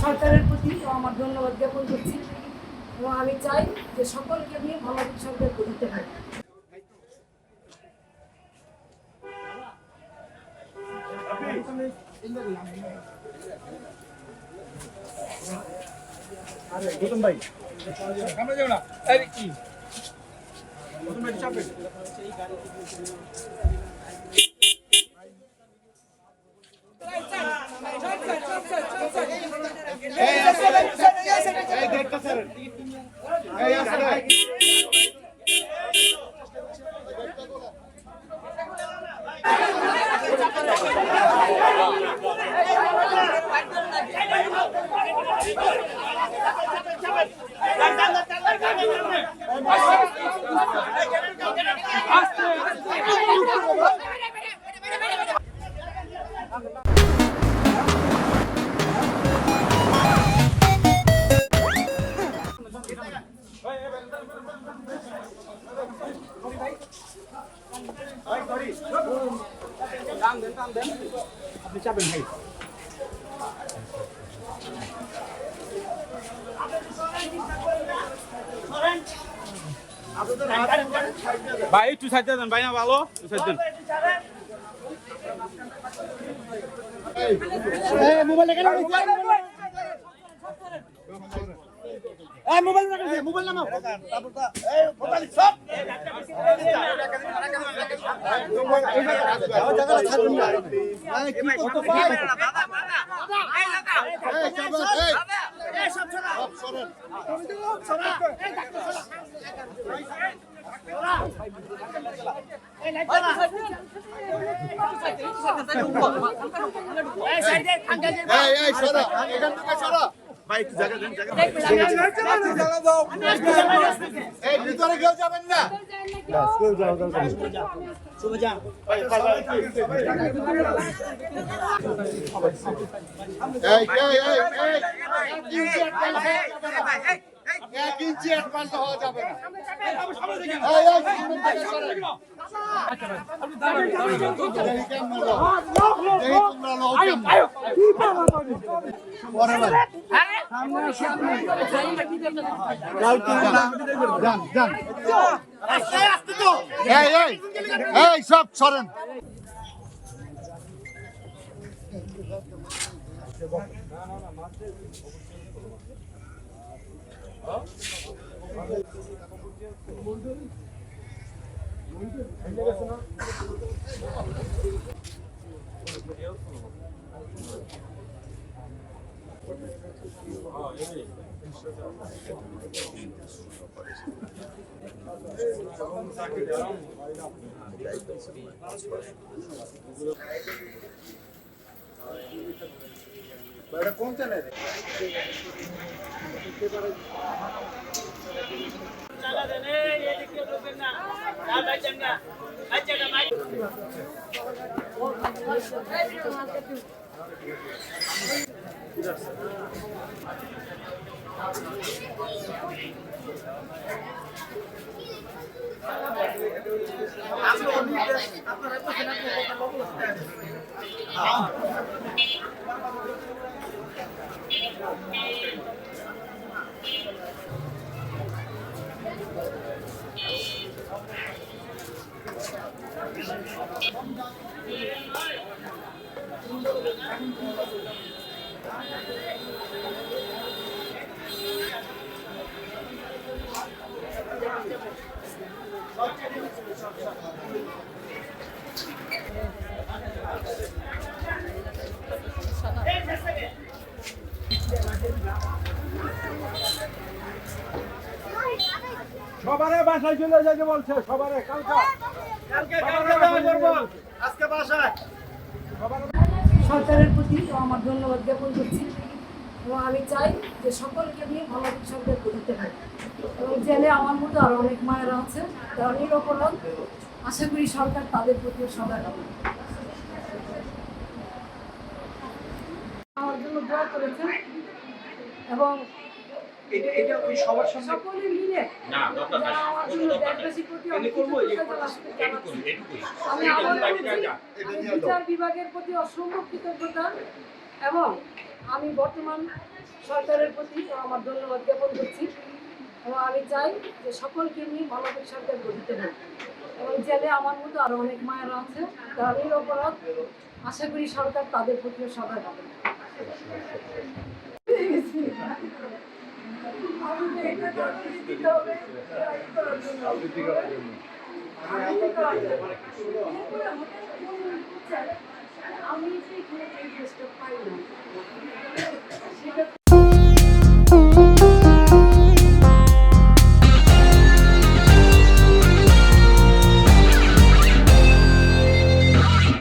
সরকারের প্রতি আমার ধন্যবাদ জ্ঞাপন করছি এবং আমি চাই যে সকলকে নিয়ে ভালো সরকার গঠিত হয়। ভাই আমরা যাও না আরে কি ভাই চাপে আপনি চাপেন ভাই ভাই একটু সাইড দেন ভাই না ভালো সাইড দেন মোবাইল এখানে মোবাইল রাখেন মোবাইল নামাও এই মোবাইল সব জায়গা ছাড়ুন না কি কত ভাই দাদা এই দাদা এই সব এই সব সরেন সরেন এই ডাক্তার সরেন এই লাইট চালা এই সাইডে আঙ্কেল এই সরা এখান থেকে সরা ভাই জায়গা দেন জায়গা দাও এই ভিতরে কেউ যাবেন না বাস কেউ যাও শুভ যান এক ইঞ্চি অ্যাডভান্স হওয়া যাবে না সব সরেন कौन चला रहे সবারে বাসায় চলে যেতে বলছে সবারে কালকে আজকে বাসায় সরকারের প্রতি আমার ধন্যবাদ জ্ঞাপন করছি এবং আমি চাই যে সকলকে নিয়ে ভালো সরকার গঠিত হয় এবং জেলে আমার মতো আরো অনেক মায়েরা আছে যারা নিরপরাধ। আশা করি সরকার তাদের প্রতি সদয় হবে। আমার জন্য দোয়া করেছেন এবং এটা ওই সবার সামনে সকলে মিলে না দরকার নাই দেশবাসীর প্রতি আমি করব এই আমি বিচার বিভাগের প্রতি অসম্ভব কৃতজ্ঞতা এবং আমি বর্তমান সরকারের প্রতি আমার ধন্যবাদ জ্ঞাপন করছি এবং আমি চাই যে সকলকে নিয়ে মানবিক সরকার গঠিত হোক এবং জেলে আমার মতো আরও অনেক মায়েরা আছে তারা নিরপরাধ। আশা করি সরকার তাদের প্রতিও সদয় হবে। আমি যে এখানে এই ড্রেসটা পাই না সেটা